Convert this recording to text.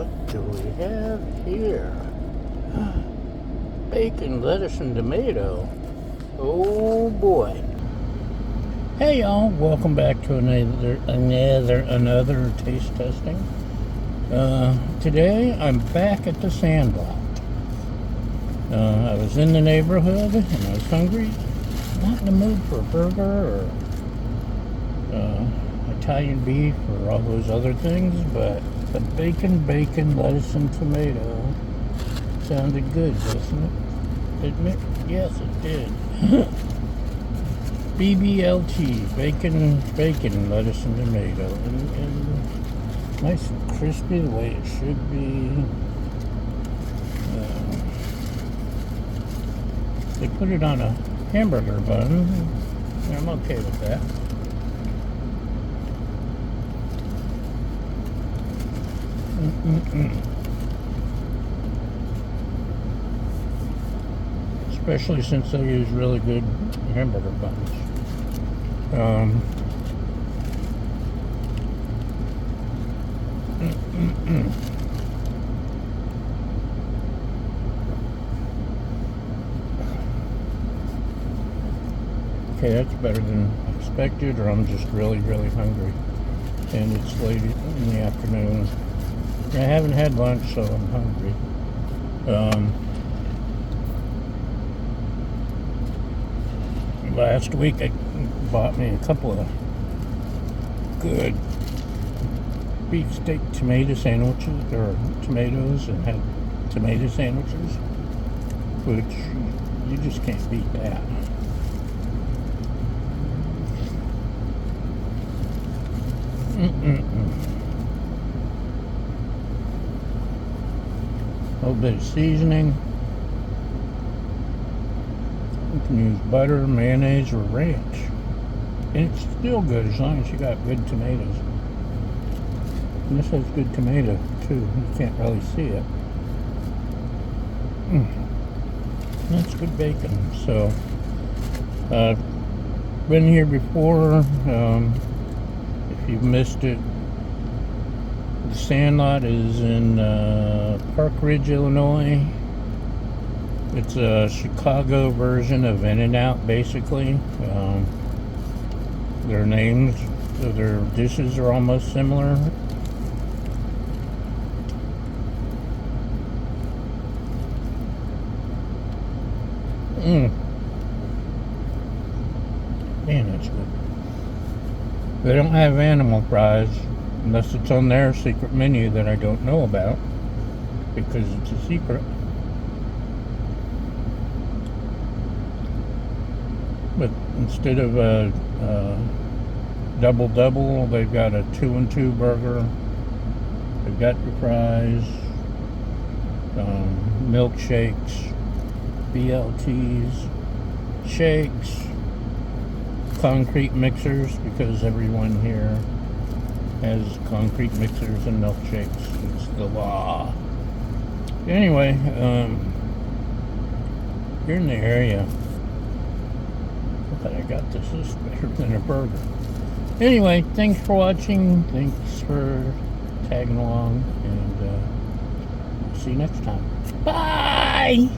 what do we have here? Bacon, lettuce, and tomato. Oh boy. Hey y'all, welcome back to another taste testing. Today I'm back at the Sandlot. I was in the neighborhood and I was hungry. Not in the mood for a burger or Italian beef or all those other things, but the bacon, lettuce, and tomato sounded good, doesn't it? Admit? Yes, it did. BLT, bacon, lettuce, and tomato, and nice and crispy the way it should be. They put it on a hamburger bun, and I'm okay with that. Especially since they use really good hamburger buns. Okay, that's better than expected, or I'm just really hungry. And it's late in the afternoon. I haven't had lunch, so I'm hungry. Last week I bought me a couple of good beefsteak tomato sandwiches, or tomatoes, and had tomato sandwiches, which you just can't beat that. A little bit of seasoning. You can use butter, mayonnaise, or ranch. And it's still good as long as you got good tomatoes. And this has good tomato too. You can't really see it. That's good bacon. So, been here before. If you've missed it, the Sandlot is in Park Ridge, Illinois. It's a Chicago version of In-N-Out, basically. Their names of their dishes are almost similar. Man, that's good. They don't have animal fries unless it's on their secret menu that I don't know about, because it's a secret. But instead of a double, they've got a 2-and-2 burger. They've got your fries, milkshakes, BLTs, shakes, concrete mixers, because everyone here has concrete mixers and milkshakes. It's the law. Anyway, you're in the area. I got this is better than a burger. Anyway, thanks for watching. Thanks for tagging along, and see you next time. Bye!